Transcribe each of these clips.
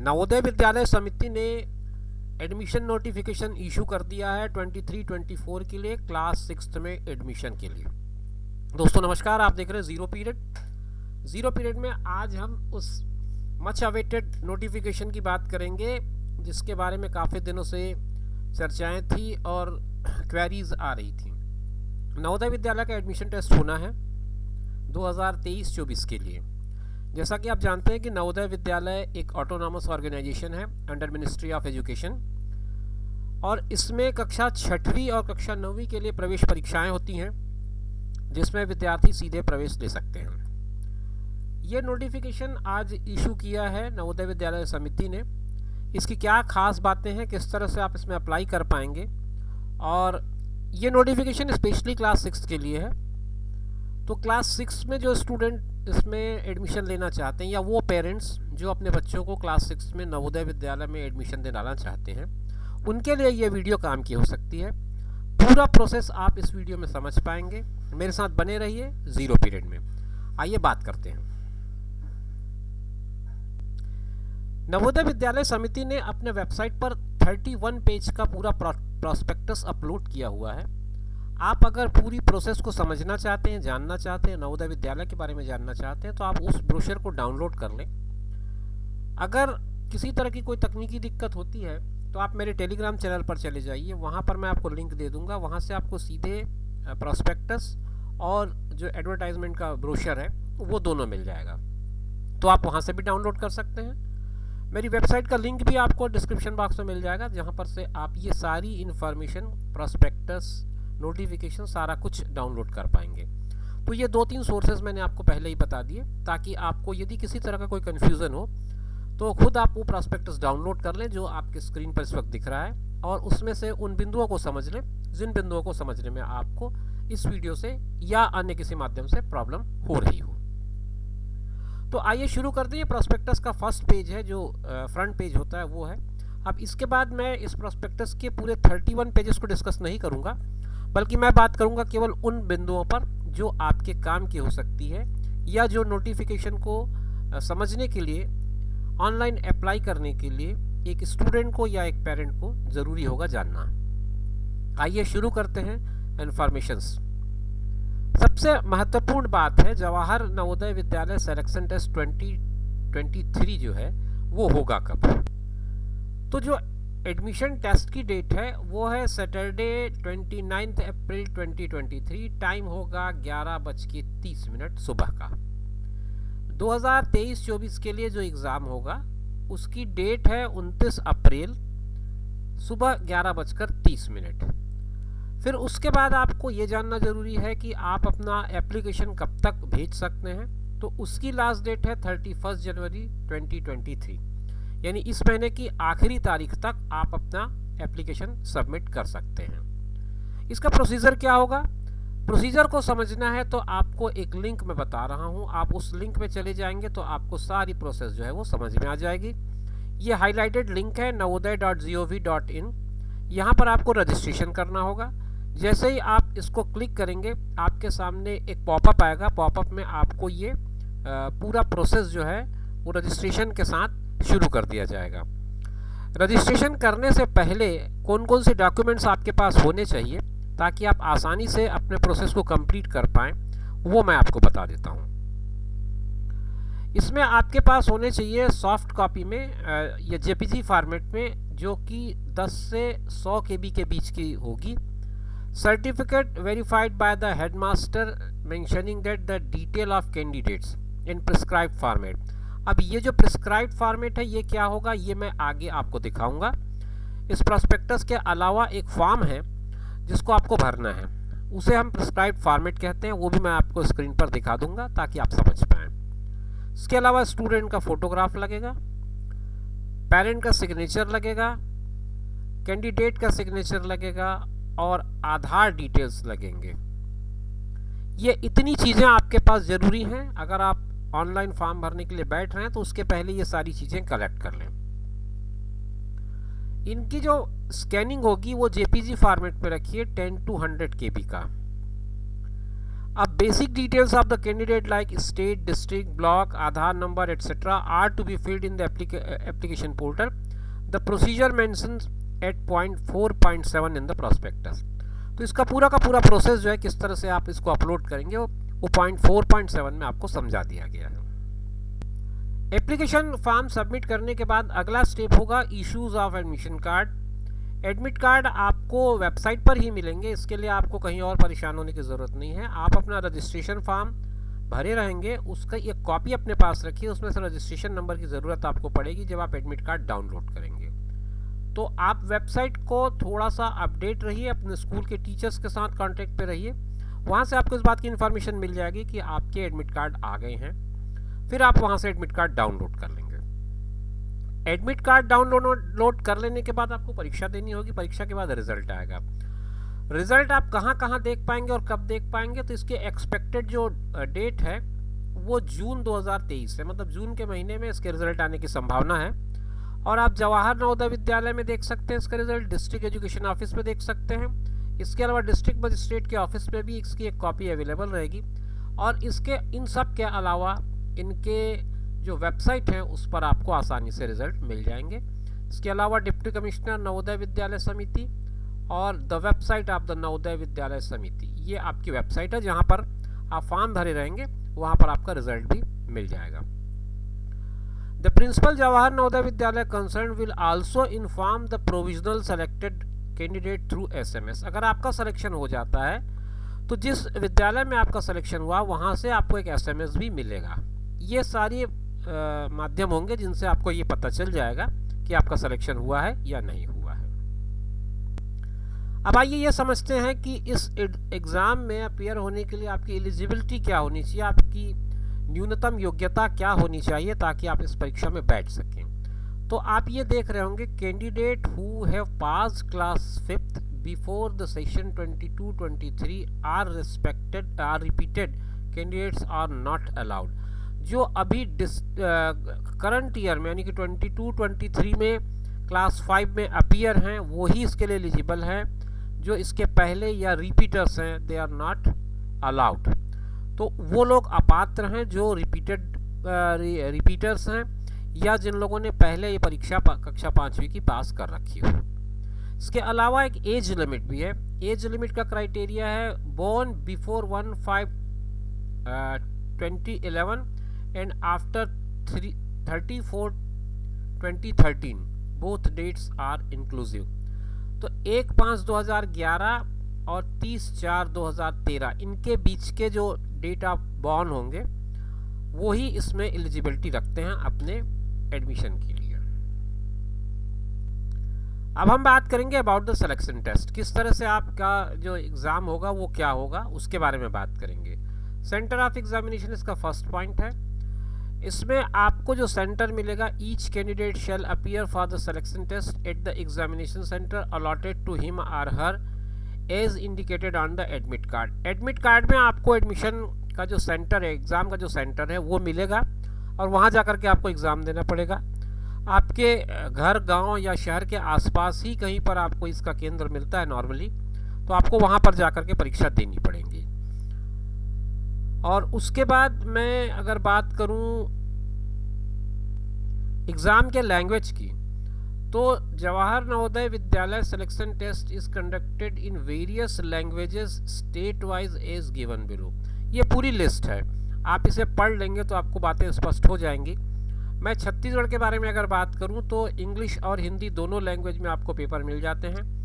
नवोदय विद्यालय समिति ने admission notification issue कर दिया है 23-24 के लिए क्लास 6 में एडमिशन के लिए। दोस्तों नमस्कार, आप देख रहे हैं ज़ीरो पीरियड में आज हम उस मच अवेटेड नोटिफिकेशन की बात करेंगे जिसके बारे में काफ़ी दिनों से चर्चाएं थी और क्वेरीज आ रही थी। नवोदय विद्यालय का एडमिशन टेस्ट होना है 2023-24 के लिए। जैसा कि आप जानते हैं कि नवोदय विद्यालय एक ऑटोनॉमस ऑर्गेनाइजेशन है अंडर मिनिस्ट्री ऑफ एजुकेशन, और इसमें कक्षा 6वीं और कक्षा 9वीं के लिए प्रवेश परीक्षाएं होती हैं जिसमें विद्यार्थी सीधे प्रवेश ले सकते हैं। ये नोटिफिकेशन आज इशू किया है नवोदय विद्यालय समिति ने। इसकी क्या खास बातें हैं, किस तरह से आप इसमें अप्लाई कर पाएंगे, और ये नोटिफिकेशन स्पेशली क्लास 6 के लिए है। तो क्लास 6 में जो स्टूडेंट इसमें एडमिशन लेना चाहते हैं या वो पेरेंट्स जो अपने बच्चों को क्लास 6 में नवोदय विद्यालय में एडमिशन दिलाना चाहते हैं, उनके लिए ये वीडियो काम की हो सकती है। पूरा प्रोसेस आप इस वीडियो में समझ पाएंगे। मेरे साथ बने रहिए ज़ीरो पीरियड में। आइए बात करते हैं। नवोदय विद्यालय समिति ने अपने वेबसाइट पर 31 पेज का पूरा प्रॉस्पेक्टस अपलोड किया हुआ है। आप अगर पूरी प्रोसेस को समझना चाहते हैं, जानना चाहते हैं, नवोदय विद्यालय के बारे में जानना चाहते हैं, तो आप उस ब्रोशर को डाउनलोड कर लें। अगर किसी तरह की कोई तकनीकी दिक्कत होती है तो आप मेरे टेलीग्राम चैनल पर चले जाइए, वहाँ पर मैं आपको लिंक दे दूँगा। वहाँ से आपको सीधे प्रॉस्पेक्टस और जो एडवर्टाइजमेंट का ब्रोशर है वो दोनों मिल जाएगा, तो आप वहाँ से भी डाउनलोड कर सकते हैं। मेरी वेबसाइट का लिंक भी आपको डिस्क्रिप्शन बॉक्स में मिल जाएगा, जहाँ पर से आप ये सारी इन्फॉर्मेशन, प्रॉस्पेक्टस, नोटिफिकेशन सारा कुछ डाउनलोड कर पाएंगे। तो ये 2-3 सोर्सेज मैंने आपको पहले ही बता दिए, ताकि आपको यदि किसी तरह का कोई कन्फ्यूज़न हो तो खुद आप वो प्रॉस्पेक्टस डाउनलोड कर लें जो आपके स्क्रीन पर इस वक्त दिख रहा है, और उसमें से उन बिंदुओं को समझ लें जिन बिंदुओं को समझने में आपको इस वीडियो से या अन्य किसी माध्यम से प्रॉब्लम हो रही हो। तो आइए शुरू करते हैं। प्रॉस्पेक्टस का फर्स्ट पेज है जो फ्रंट पेज होता है वो है। अब इसके बाद मैं इस प्रॉस्पेक्टस के पूरे 31 पेजेस को डिस्कस नहीं करूँगा, बल्कि मैं बात करूंगा केवल उन बिंदुओं पर जो आपके काम की हो सकती है या जो नोटिफिकेशन को समझने के लिए, ऑनलाइन अप्लाई करने के लिए एक स्टूडेंट को या एक पेरेंट को ज़रूरी होगा जानना। आइए शुरू करते हैं इन्फॉर्मेशंस। सबसे महत्वपूर्ण बात है, जवाहर नवोदय विद्यालय सिलेक्शन टेस्ट 2023 जो है वो होगा कब। तो जो एडमिशन टेस्ट की डेट है वो है सैटरडे 29 अप्रैल 2023। टाइम होगा 11:30 सुबह का। 2023-24 के लिए जो एग्ज़ाम होगा उसकी डेट है 29 अप्रैल सुबह 11:30। फिर उसके बाद आपको ये जानना ज़रूरी है कि आप अपना एप्लीकेशन कब तक भेज सकते हैं। तो उसकी लास्ट डेट है 31 जनवरी 2023, यानी इस महीने की आखिरी तारीख तक आप अपना एप्लीकेशन सबमिट कर सकते हैं। इसका प्रोसीजर क्या होगा, प्रोसीजर को समझना है तो आपको एक लिंक मैं बता रहा हूं, आप उस लिंक में चले जाएंगे तो आपको सारी प्रोसेस जो है वो समझ में आ जाएगी। ये हाईलाइटेड लिंक है navodaya.gov.in। यहाँ पर आपको रजिस्ट्रेशन करना होगा। जैसे ही आप इसको क्लिक करेंगे आपके सामने एक पॉपअप आएगा। पॉपअप में आपको ये पूरा प्रोसेस जो है वो रजिस्ट्रेशन के साथ शुरू कर दिया जाएगा। रजिस्ट्रेशन करने से पहले कौन कौन से डॉक्यूमेंट्स आपके पास होने चाहिए ताकि आप आसानी से अपने प्रोसेस को कंप्लीट कर पाएँ, वो मैं आपको बता देता हूँ। इसमें आपके पास होने चाहिए सॉफ्ट कॉपी में या जेपीजी फॉर्मेट में, जो कि 10 से 100 KB के बीच की होगी। Certificate verified by the headmaster mentioning that the detail of candidates in prescribed format. अब ये जो प्रिस्क्राइब्ड फॉर्मेट है ये क्या होगा ये मैं आगे आपको दिखाऊंगा। इस प्रॉस्पेक्टस के अलावा एक फॉर्म है जिसको आपको भरना है, उसे हम प्रिस्क्राइब्ड फॉर्मेट कहते हैं। वो भी मैं आपको स्क्रीन पर दिखा दूंगा ताकि आप समझ पाएँ। इसके अलावा स्टूडेंट का फोटोग्राफ लगेगा, पेरेंट का सिग्नेचर लगेगा, कैंडिडेट का सिग्नेचर लगेगा और आधार डिटेल्स लगेंगे। ये इतनी चीज़ें आपके पास ज़रूरी हैं। अगर आप ऑनलाइन फॉर्म भरने के लिए बैठ रहे हैं तो उसके पहले ये सारी चीज़ें कलेक्ट कर लें। इनकी जो स्कैनिंग होगी वो जेपीजी फॉर्मेट में रखिए 10 to 100 KB का। अब basic details of the candidate like state, district, block, Aadhaar number, etc. are to be filled in the application portal. The procedure mentions at point 4.7 in the prospectus. तो इसका पूरा का पूरा process जो है किस तरह से आप इसको अपलोड करेंगे वो पॉइंट 4.7 में आपको समझा दिया गया है। एप्लीकेशन फॉर्म सबमिट करने के बाद अगला स्टेप होगा issues of admission card. Admit card आपको वेबसाइट पर ही मिलेंगे, इसके लिए आपको कहीं और परेशान होने की ज़रूरत नहीं है। आप अपना रजिस्ट्रेशन फॉर्म भरे रहेंगे, उसका एक कॉपी अपने पास रखिए, उसमें से रजिस्ट्रेशन नंबर की ज़रूरत आपको पड़ेगी जब आप एडमिट कार्ड डाउनलोड करेंगे। तो आप वेबसाइट को थोड़ा सा अपडेट रहिए, अपने स्कूल के टीचर्स के साथ कॉन्टेक्ट पे रहिए, वहाँ से आपको इस बात की इन्फॉर्मेशन मिल जाएगी कि आपके एडमिट कार्ड आ गए हैं, फिर आप वहाँ से एडमिट कार्ड डाउनलोड कर लेंगे। एडमिट कार्ड डाउनलोड कर लेने के बाद आपको परीक्षा देनी होगी, परीक्षा के बाद रिजल्ट आएगा। रिजल्ट आप कहाँ कहाँ देख पाएंगे और कब देख पाएंगे, तो इसके एक्सपेक्टेड जो डेट है वो जून 2023 है, मतलब जून के महीने में इसके रिजल्ट आने की संभावना है। और आप जवाहर नवोदय विद्यालय में देख सकते हैं इसका रिजल्ट, डिस्ट्रिक्ट एजुकेशन ऑफिस में देख सकते हैं, इसके अलावा डिस्ट्रिक्ट मजिस्ट्रेट के ऑफिस में भी इसकी एक कॉपी अवेलेबल रहेगी। और इसके इन सब के अलावा इनके जो वेबसाइट है उस पर आपको आसानी से रिजल्ट मिल जाएंगे। इसके अलावा डिप्टी कमिश्नर नवोदय विद्यालय समिति और the website of the Navodaya Vidyalaya समिति, ये आपकी वेबसाइट है जहां पर आप फॉर्म भरे रहेंगे, वहां पर आपका रिजल्ट भी मिल जाएगा। द प्रिंसिपल जवाहर नवोदय विद्यालय concern will also inform the provisional selected candidate through SMS। अगर आपका सिलेक्शन हो जाता है तो जिस विद्यालय में आपका सिलेक्शन हुआ वहां से आपको एक SMS भी मिलेगा। ये सारी माध्यम होंगे जिनसे आपको ये पता चल जाएगा कि आपका सिलेक्शन हुआ है या नहीं हुआ है। अब आइए ये समझते हैं कि इस एग्ज़ाम में अपीयर होने के लिए आपकी एलिजिबिलिटी क्या होनी चाहिए, आपकी न्यूनतम योग्यता क्या होनी चाहिए ताकि आप इस परीक्षा में बैठ सकें। तो आप ये देख रहे होंगे candidate who have passed class 5th before the session 22-23 are repeated candidates are not allowed. जो अभी करंट ईयर में यानी कि 22-23 में क्लास 5 में अपीयर हैं वो ही इसके लिए एलिजिबल हैं, जो इसके पहले या रिपीटर्स हैं दे आर नॉट अलाउड। तो वो लोग अपात्र हैं जो रिपीटर्स हैं या जिन लोगों ने पहले ये परीक्षा कक्षा 5वीं की पास कर रखी हो। इसके अलावा एक एज लिमिट भी है। एज लिमिट का क्राइटेरिया है born before 1/5/2011 and after 34/2013 both dates are inclusive। तो 1/5/2011 और 30/4/2013 इनके बीच के जो डेट ऑफ बॉर्न होंगे वो ही इसमें एलिजिबिलिटी रखते हैं अपने एडमिशन के लिए। अब हम बात करेंगे अबाउट द सिलेक्शन टेस्ट, किस तरह से आपका जो एग्ज़ाम होगा वो क्या होगा उसके बारे में बात करेंगे। सेंटर ऑफ एग्जामिनेशन इसका फर्स्ट पॉइंट है। इसमें आपको जो सेंटर मिलेगा, each candidate shall appear for the selection test at the examination centre allotted to him or her as indicated on the admit card. Admit card में आपको admission का जो सेंटर है, एग्ज़ाम का जो सेंटर है वो मिलेगा और वहाँ जाकर के आपको एग्ज़ाम देना पड़ेगा। आपके घर, गांव या शहर के आसपास ही कहीं पर आपको इसका केंद्र मिलता है नॉर्मली, तो आपको वहाँ पर जाकर के परीक्षा देनी पड़ेगी। और उसके बाद मैं अगर बात करूं एग्ज़ाम के लैंग्वेज की, तो Jawahar Navodaya Vidyalaya selection test is conducted in various languages state wise as given below. ये पूरी लिस्ट है, आप इसे पढ़ लेंगे तो आपको बातें स्पष्ट हो जाएंगी। मैं छत्तीसगढ़ के बारे में अगर बात करूं तो इंग्लिश और हिंदी दोनों लैंग्वेज में आपको पेपर मिल जाते हैं।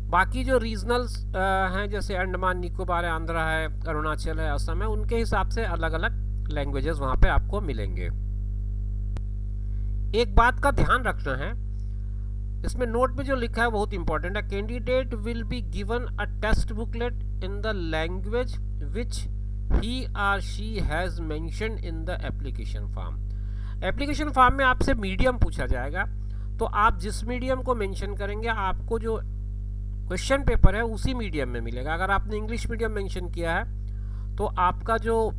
बाकी जो रीजनल्स हैं जैसे अंडमान निकोबार है, आंध्रा है, अरुणाचल है, असम है, उनके हिसाब से अलग अलग लैंग्वेजेस वहाँ पे आपको मिलेंगे। एक बात का ध्यान रखना है, इसमें नोट में जो लिखा है बहुत इंपॉर्टेंट है। Candidate will be given a test booklet in the language which he or she has mentioned in the application form. Application form में आपसे मीडियम पूछा जाएगा, तो आप जिस मीडियम को मेंशन करेंगे आपको जो क्वेश्चन पेपर है उसी मीडियम में मिलेगा। अगर आपने इंग्लिश मीडियम मेंशन किया है तो आपका जो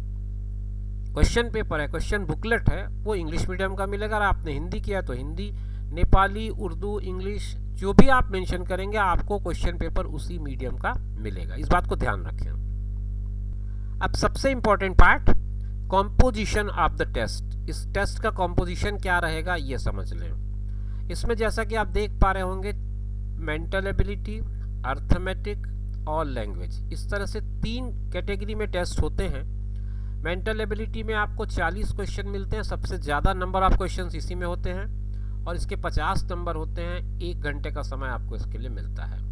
क्वेश्चन पेपर है, क्वेश्चन बुकलेट है, वो इंग्लिश मीडियम का मिलेगा। अगर आपने हिंदी किया तो हिंदी, नेपाली, उर्दू, इंग्लिश जो भी आप मेंशन करेंगे आपको क्वेश्चन पेपर उसी मीडियम का मिलेगा। इस बात को ध्यान रखें। अब सबसे important part, composition of the test. इस टेस्ट का कॉम्पोजिशन क्या रहेगा ये समझ लें। इसमें जैसा कि आप देख पा रहे होंगे, मेंटल एबिलिटी, अर्थमेटिक और लैंग्वेज, इस तरह से 3 कैटेगरी में टेस्ट होते हैं। मेंटल एबिलिटी में आपको 40 क्वेश्चन मिलते हैं, सबसे ज़्यादा नंबर ऑफ क्वेश्चन इसी में होते हैं, और इसके 50 नंबर होते हैं। 1 घंटे का समय आपको इसके लिए मिलता है।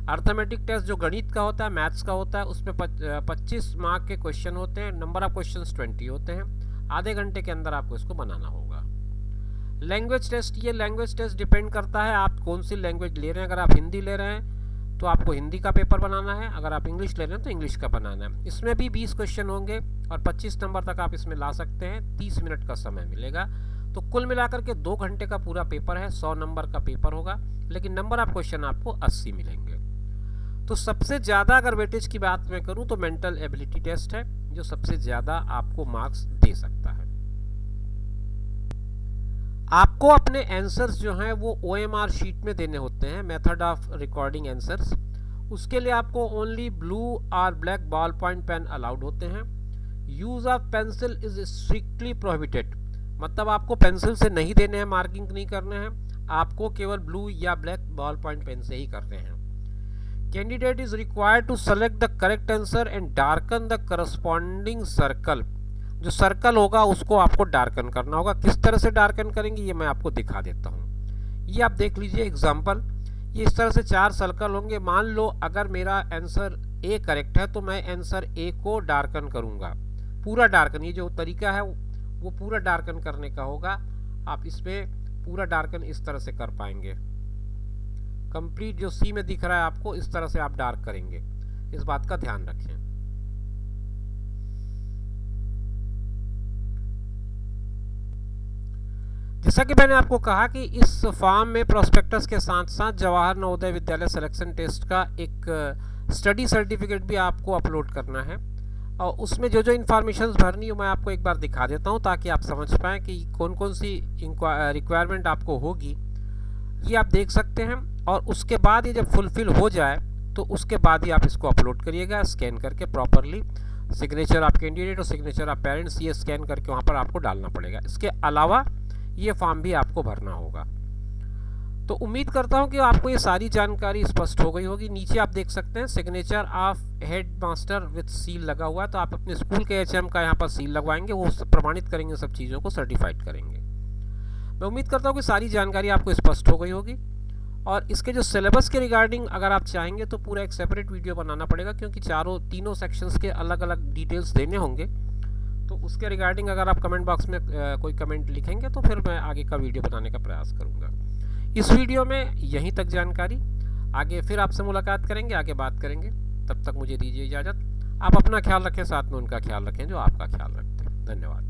अर्थमेटिक टेस्ट जो गणित का होता है, मैथ्स का होता है, उसमें 25 मार्क के क्वेश्चन होते हैं, नंबर ऑफ क्वेश्चंस 20 होते हैं। आधे घंटे के अंदर आपको इसको बनाना होगा। लैंग्वेज टेस्ट, ये लैंग्वेज टेस्ट डिपेंड करता है आप कौन सी लैंग्वेज ले रहे हैं। अगर आप हिंदी ले रहे हैं तो आपको हिंदी का पेपर बनाना है, अगर आप इंग्लिश ले रहे हैं तो इंग्लिश का बनाना है। इसमें भी 20 क्वेश्चन होंगे और 25 नंबर तक आप इसमें ला सकते हैं। 30 मिनट का समय मिलेगा, तो कुल मिलाकर के 2 घंटे का पूरा पेपर है। 100 नंबर का पेपर होगा, लेकिन नंबर ऑफ क्वेश्चन आपको 80 मिलेंगे। तो सबसे ज़्यादा अगर वेटेज की बात मैं करूं तो मेंटल एबिलिटी टेस्ट है जो सबसे ज़्यादा आपको मार्क्स दे सकता है। आपको अपने आंसर्स जो हैं वो OMR शीट में देने होते हैं, मेथड ऑफ रिकॉर्डिंग आंसर्स। उसके लिए आपको ओनली ब्लू और black ball point pen allowed होते हैं। Use of pencil is strictly prohibited, मतलब आपको पेंसिल से नहीं देने हैं, मार्किंग नहीं करने हैं, आपको केवल ब्लू या ब्लैक बॉल पॉइंट पेन से ही करने हैं। Candidate is required to select the correct answer and darken the corresponding circle. जो सर्कल होगा उसको आपको डार्कन करना होगा। किस तरह से डार्कन करेंगे ये मैं आपको दिखा देता हूँ। ये आप देख लीजिए एग्जाम्पल, ये इस तरह से 4 सर्कल होंगे। मान लो अगर मेरा आंसर ए करेक्ट है तो मैं आंसर ए को डार्कन करूँगा, पूरा डार्कन। ये जो तरीका है वो पूरा डार्कन करने का होगा। आप इसमें पूरा डार्कन इस तरह से कर पाएंगे। कंप्लीट जो सी में दिख रहा है आपको, इस तरह से आप डार्क करेंगे, इस बात का ध्यान रखें। जैसा कि मैंने आपको कहा कि इस फॉर्म में प्रोस्पेक्टस के साथ साथ जवाहर नवोदय विद्यालय सिलेक्शन टेस्ट का एक स्टडी सर्टिफिकेट भी आपको अपलोड करना है, और उसमें जो जो इन्फॉर्मेशन भरनी हो मैं आपको एक बार दिखा देता हूं ताकि आप समझ पाएँ कि कौन कौन सी रिक्वायरमेंट आपको होगी। ये आप देख सकते हैं, और उसके बाद ये जब फुलफिल हो जाए तो उसके बाद ही आप इसको अपलोड करिएगा स्कैन करके प्रॉपरली। सिग्नेचर ऑफ कैंडिडेट और सिग्नेचर ऑफ पेरेंट्स ये स्कैन करके वहाँ पर आपको डालना पड़ेगा। इसके अलावा ये फॉर्म भी आपको भरना होगा। तो उम्मीद करता हूँ कि आपको ये सारी जानकारी स्पष्ट हो गई होगी। नीचे आप देख सकते हैं signature of head master with seal लगा हुआ है, तो आप अपने स्कूल के HM का यहाँ पर सील लगवाएंगे, वो प्रमाणित करेंगे, सब चीज़ों को सर्टिफाइड करेंगे। मैं उम्मीद करता हूँ कि सारी जानकारी आपको स्पष्ट हो गई होगी। और इसके जो सिलेबस के रिगार्डिंग अगर आप चाहेंगे तो पूरा एक सेपरेट वीडियो बनाना पड़ेगा, क्योंकि तीनों सेक्शंस के अलग अलग डिटेल्स देने होंगे। तो उसके रिगार्डिंग अगर आप कमेंट बॉक्स में कोई कमेंट लिखेंगे तो फिर मैं आगे का वीडियो बनाने का प्रयास करूँगा। इस वीडियो में यहीं तक जानकारी, आगे फिर आपसे मुलाकात करेंगे, आगे बात करेंगे। तब तक मुझे दीजिए इजाज़त। आप अपना ख्याल रखें, साथ में उनका ख्याल रखें जो आपका ख्याल रखते हैं। धन्यवाद।